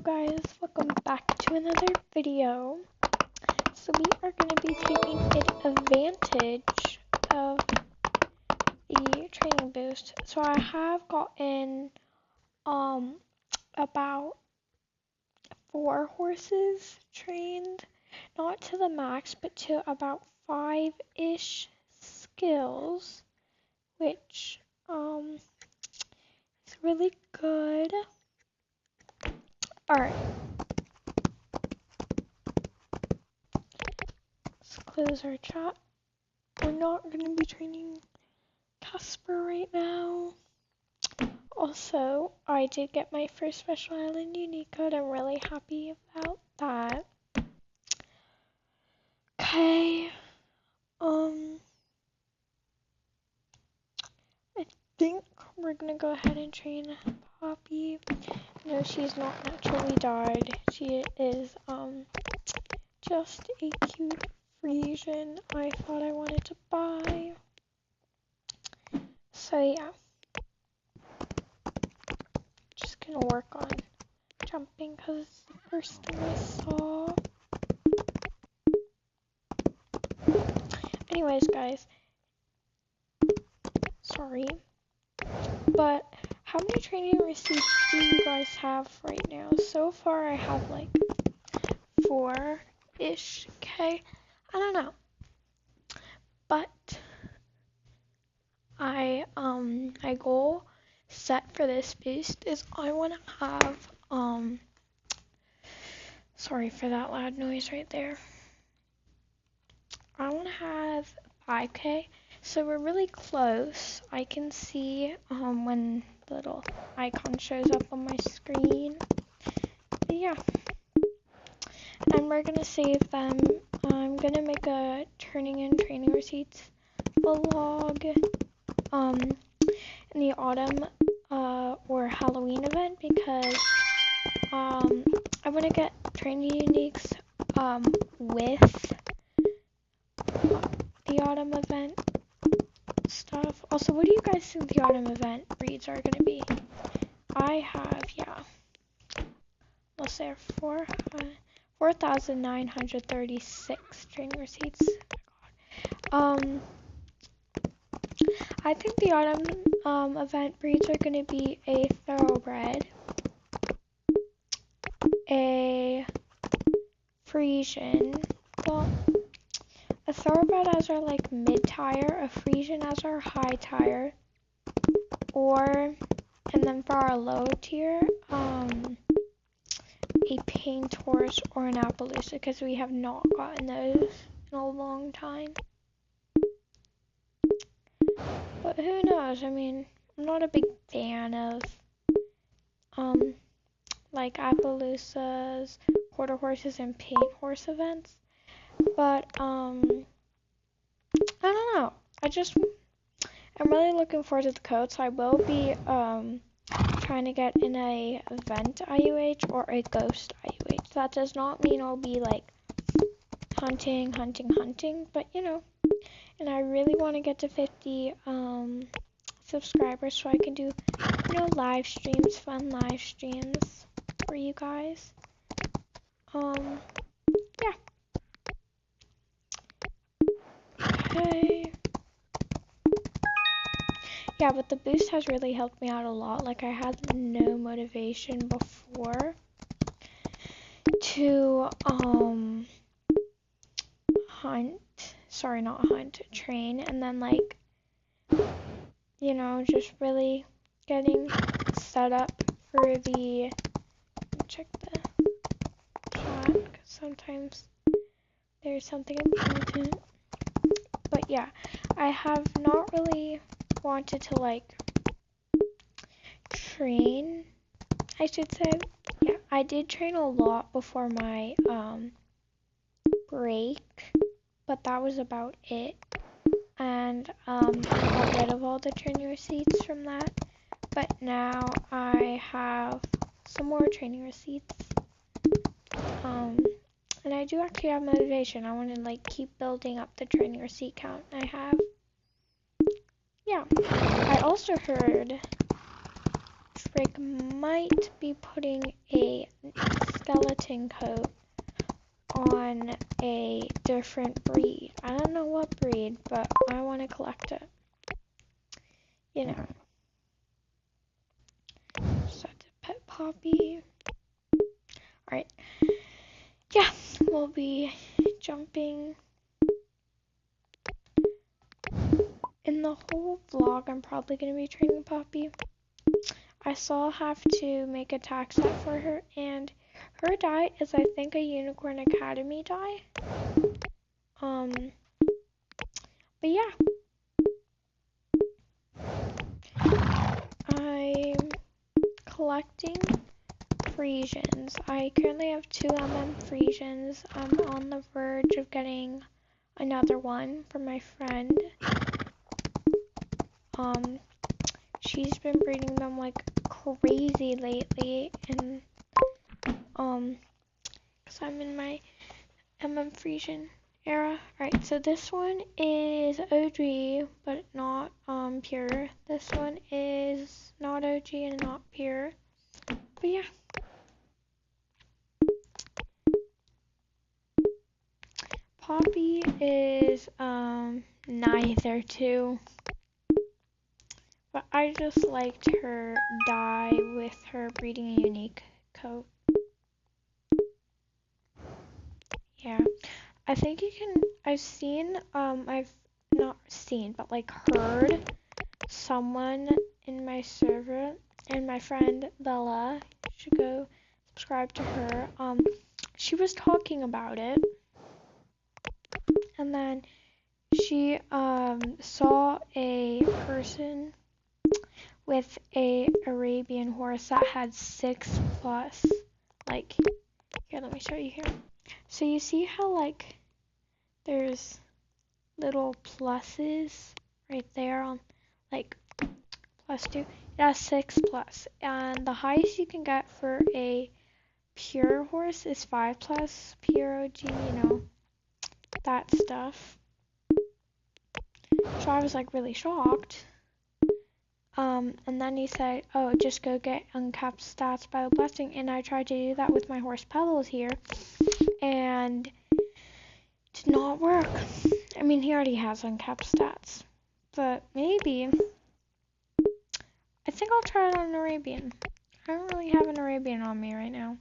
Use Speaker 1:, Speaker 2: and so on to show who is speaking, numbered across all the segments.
Speaker 1: guys, welcome back to another video. So we are going to be taking advantage of the training boost. So I have gotten about 4 horses trained, not to the max, but to about 5-ish skills, which is really good. Alright. Let's close our chat. We're not going to be training Casper right now. Also, I did get my first Special Island unique code. I'm really happy about that. Okay. I think we're going to go ahead and train Poppy. No, she's not naturally dyed. She is, just a cute Frisian I thought I wanted to buy. So yeah. Just gonna work on jumping because it's the first thing I saw. Anyways, guys. Sorry. But how many training receipts do you guys have right now? So far I have like 4-ish, okay? I don't know. But my goal set for this boost is I wanna have sorry for that loud noise right there. I wanna have 5K. So we're really close. I can see when the little icon shows up on my screen. But yeah. And we're gonna save them. I'm gonna make a turning in training receipts vlog in the autumn or Halloween event because I wanna get training uniques with the autumn event stuff. Also, what do you guys think the autumn event breeds are going to be? I have, yeah, let's say 4,936 training receipts. Oh my god. I think the autumn event breeds are going to be a thoroughbred, a Frisian, well, a thoroughbred as our like mid tire, a Frisian as our high tire, and then for our low tier, a paint horse or an Appaloosa because we have not gotten those in a long time. But who knows? I mean, I'm not a big fan of like Appaloosas, quarter horses, and paint horse events. But I don't know. I'm really looking forward to the code, so I will be trying to get in a event IUH or a ghost IUH. That does not mean I'll be like hunting, but you know. And I really want to get to 50 subscribers so I can do, you know, live streams, fun live streams for you guys. Yeah. Okay. Yeah, but the boost has really helped me out a lot. Like, I had no motivation before to, train. And then, like, you know, just really getting set up for the, check the chat, because sometimes there's something important. But yeah, I have not really wanted to like train, I should say. Yeah, I did train a lot before my break, but that was about it. And I got rid of all the training receipts from that. But now I have some more training receipts. And I do actually have motivation. I want to like keep building up the training receipt count I have. Yeah. I also heard Trig might be putting a painting coat on a different breed. I don't know what breed, but I want to collect it. You know. So to pet Poppy. Alright. Yeah, we'll be jumping. In the whole vlog, I'm probably going to be training Poppy. I still have to make a tack set for her, and her dye is, I think, a Unicorn Academy dye. But yeah. I'm collecting Frisians. I currently have 2 Frisians. I'm on the verge of getting another one from my friend. She's been breeding them like crazy lately, and because I'm in my Frisian era. Alright, so this one is OG, but not pure. This one is not OG and not pure. But yeah. Poppy is neither two. But I just liked her dye with her breeding a unique coat. Yeah. I think you can, I've not seen, but like heard someone in my server, and my friend Bella, you should go subscribe to her. She was talking about it, and then she saw a person with a Arabian horse that had 6+. Like, here, let me show you here. So you see how like there's little pluses right there on like +2. Yeah, 6+. And the highest you can get for a pure horse is 5+, pure OG, you know, that stuff. So I was like really shocked. And then he said, oh, just go get uncapped stats by the blessing. And I tried to do that with my horse Pebbles here, and did not work. I mean, he already has uncapped stats, but maybe. I think I'll try it on an Arabian. I don't really have an Arabian on me right now.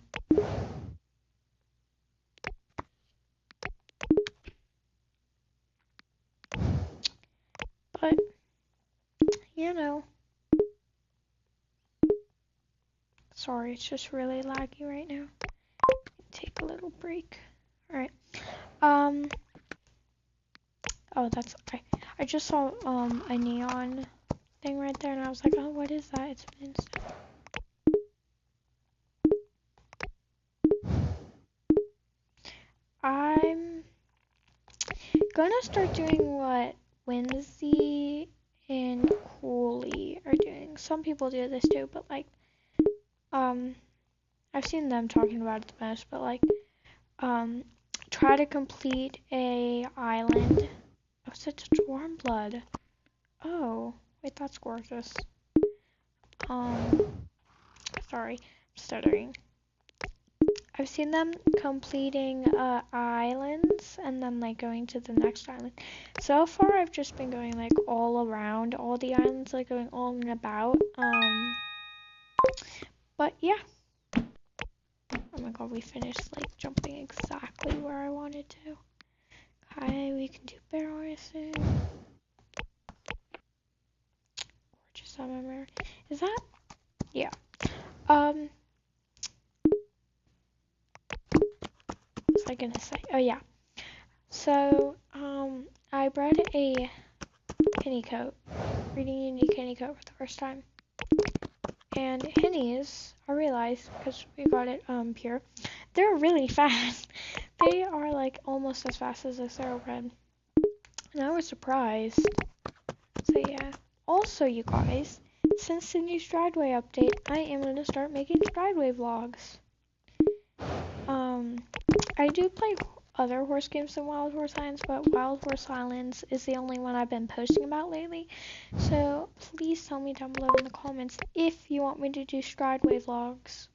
Speaker 1: But, you know. Sorry, it's just really laggy right now. Take a little break. Alright. Oh, that's, I just saw, a neon thing right there, and I was like, oh, what is that? It's an instant. I'm gonna start doing what Whimsy and Cooley are doing. Some people do this too, but like, I've seen them talking about it the most, but like, try to complete a island. Oh, such a warm blood. Oh, wait, that's gorgeous. Sorry, I'm stuttering. I've seen them completing islands and then like going to the next island. So far, I've just been going like all around all the islands, like going all and about. But yeah. Oh my god, we finished like jumping exactly where I wanted to. Okay, we can do bear racing. Gorgeous MMR. Is that? Yeah. What was I gonna say? Oh yeah. So, I bred a Henny coat, breeding unique Henny coat for the first time. And Hennies, I realized, because we got it pure, they're really fast. They are like almost as fast as a thoroughbred. And I was surprised. So yeah. Also, you guys, since the new Strideway update, I am going to start making Strideway vlogs. I do play other horse games than Wild Horse Islands, but Wild Horse Islands is the only one I've been posting about lately. So please tell me down below in the comments if you want me to do Strideway vlogs.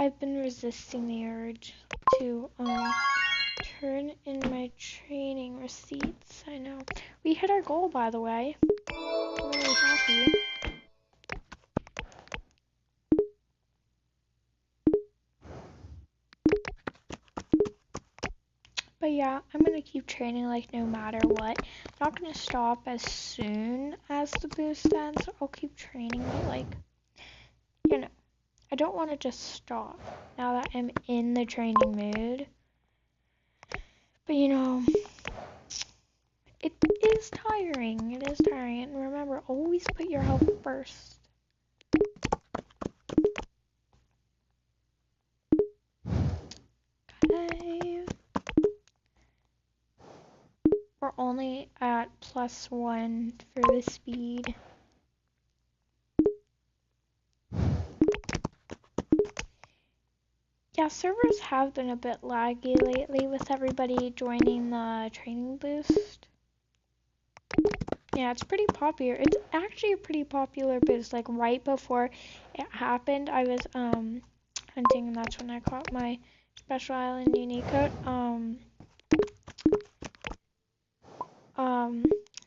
Speaker 1: I've been resisting the urge to turn in my training receipts. I know. We hit our goal, by the way. I'm really happy. But yeah, I'm gonna keep training like no matter what. I'm not gonna stop as soon as the boost ends. I'll keep training, but like, you know, I don't want to just stop now that I'm in the training mood. But you know, it is tiring. It is tiring. And remember, always put your health first. Okay. We're only at +1 for the speed. Yeah, servers have been a bit laggy lately with everybody joining the training boost. Yeah, it's pretty popular. It's actually a pretty popular boost. Like right before it happened, I was hunting, and that's when I caught my special island unique coat.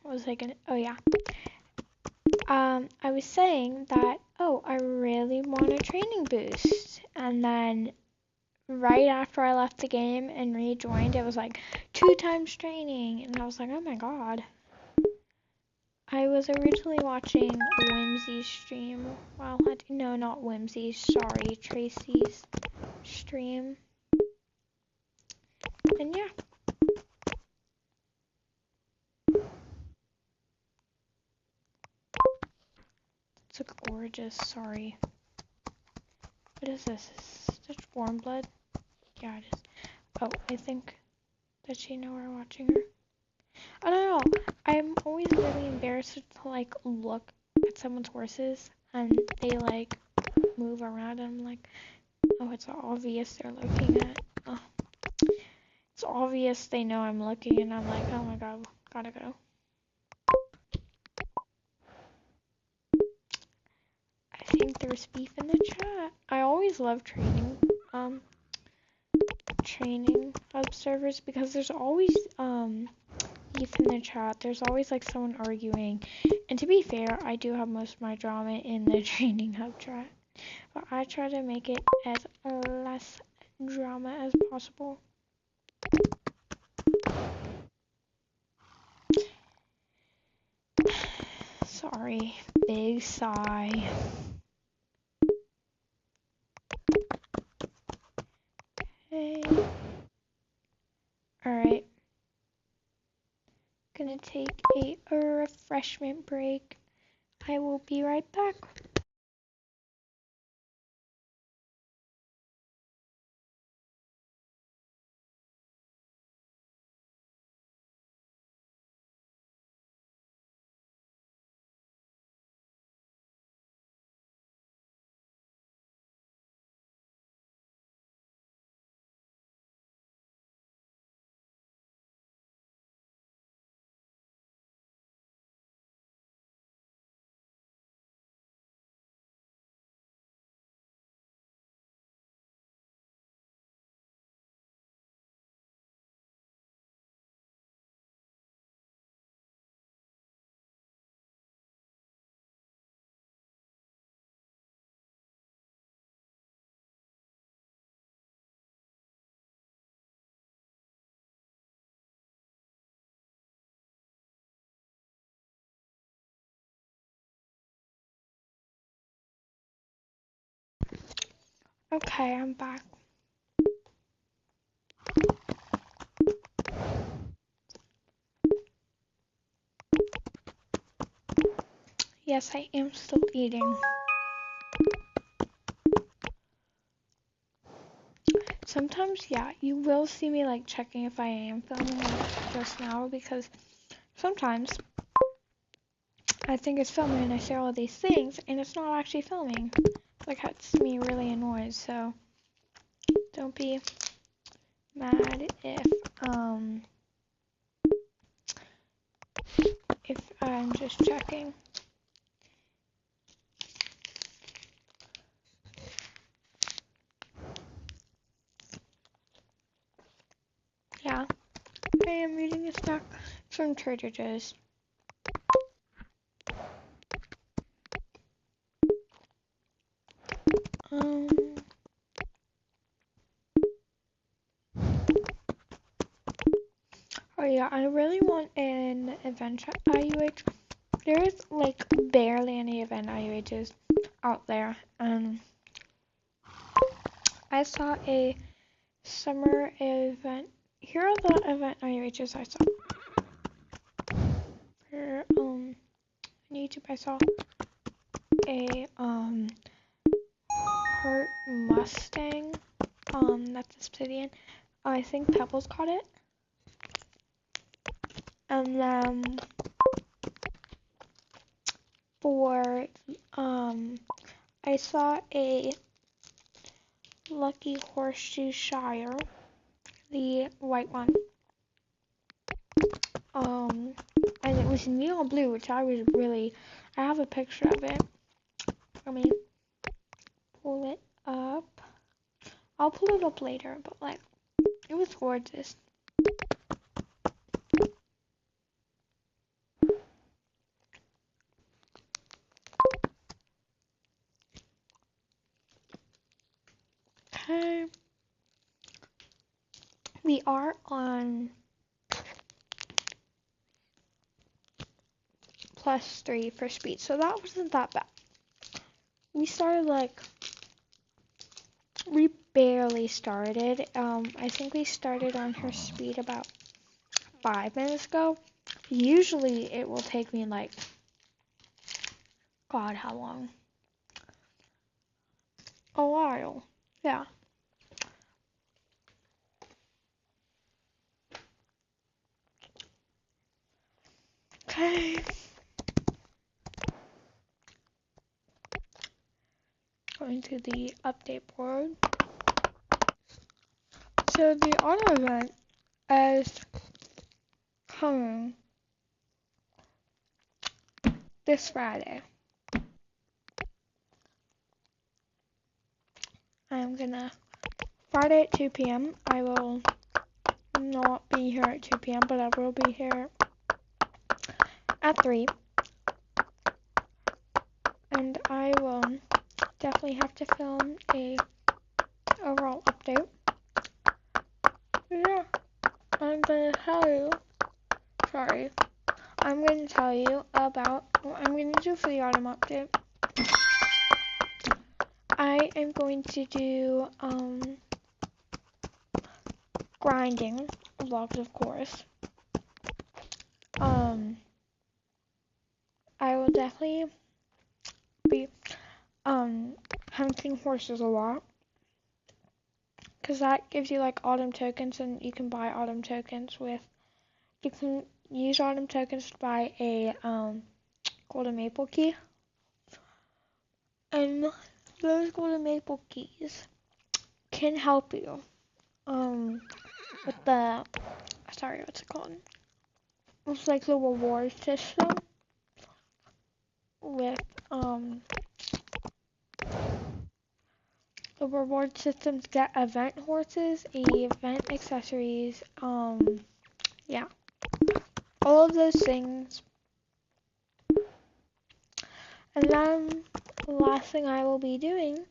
Speaker 1: What was I gonna? Oh yeah. I was saying that, oh, I really want a training boost, and then right after I left the game and rejoined, it was like 2 times training, and I was like, oh my god. I was originally watching Whimsy's stream. Well, no, not Whimsy's, sorry, Tracy's stream. And yeah. It's gorgeous, sorry. What is this? Is this warm blood? Yeah, it is. Oh, I think, does she know we're watching her? I don't know. I'm always really embarrassed to like look at someone's horses and they like move around and I'm like, oh, it's obvious they're looking at. Oh. It's obvious they know I'm looking and I'm like, oh my god, gotta go. I think there's beef in the chat. I always love training observers because there's always beef in the chat. There's always like someone arguing. And to be fair, I do have most of my drama in the training hub chat. But I try to make it as less drama as possible. Sorry, big sigh. Okay. Alright. Gonna take a refreshment break. I will be right back. Okay, I'm back. Yes, I am still eating. Sometimes, yeah, you will see me like checking if I am filming like just now because sometimes I think it's filming and I say all these things and it's not actually filming. Like that's me really annoyed, so don't be mad if I'm just checking. yeah, I am eating a snack from Trader Joe's. Oh yeah, I really want an event IUH. There is like barely any event IUHs out there. I saw a summer event. Here are the event IUHs I saw. Here, on YouTube I saw a Hurt Mustang. That's Obsidian. I think Pebbles caught it. And then for I saw a Lucky Horseshoe Shire, the white one. And it was neon blue, which I have a picture of it. Let me pull it up. I'll pull it up later, but like, it was gorgeous. Okay. We are on +3 for speed, so that wasn't that bad. We started we barely started. I think we started on her speed about 5 minutes ago. Usually it will take me like, God, how long? A while. Yeah. Okay. Going to the update board. So the auto event is coming this Friday. Friday at 2 p.m. I will not be here at 2 p.m., but I will be here at 3. And I will definitely have to film a overall update. Yeah, I'm going to tell you about what I'm going to do for the autumn update. I am going to do grinding vlogs, of course. I will definitely be hunting horses a lot, because that gives you like autumn tokens, and you can buy autumn tokens you can use autumn tokens to buy a golden maple key, and those golden maple keys can help you with the, sorry, what's it called? It's like the reward system with the reward systems get event horses, event accessories, yeah, all of those things. And then the last thing I will be doing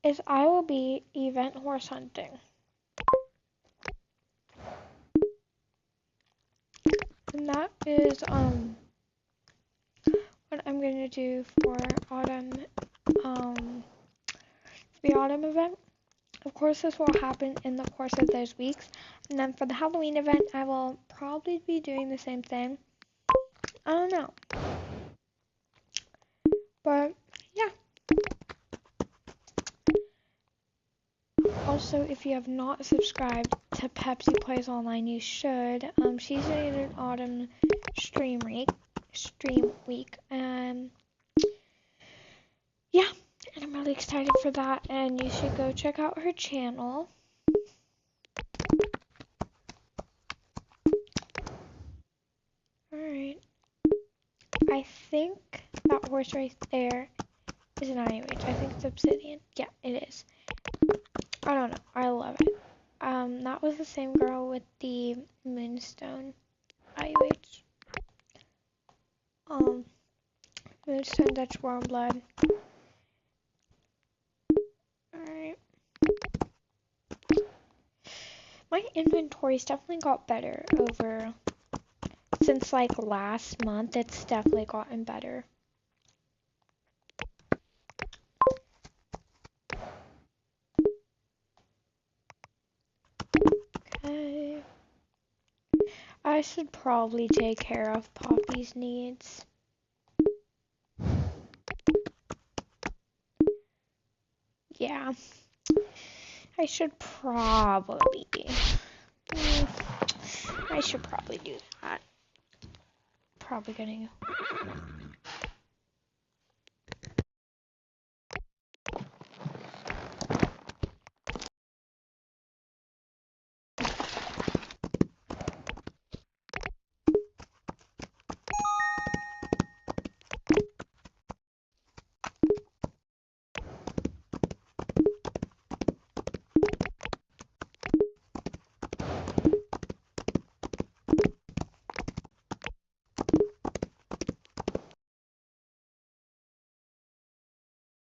Speaker 1: is I will be event horse hunting. And that is what I'm going to do for autumn, the autumn event. Of course, this will happen in the course of those weeks. And then for the Halloween event, I will probably be doing the same thing. I don't know. But, yeah. Also, if you have not subscribed to Pepsi Plays Online, you should. She's doing an autumn stream week. Yeah, and I'm really excited for that, and you should go check out her channel. Alright. I think that horse right there is an IOH. I think it's Obsidian. Yeah, it is. I don't know. I love it. That was the same girl with the moonstone. IUH. Moonstone, Dutch warm blood. Alright. My inventory's definitely got better since like last month. It's definitely gotten better. Okay. I should probably take care of Poppy's needs. Yeah. I should probably do that. Probably gonna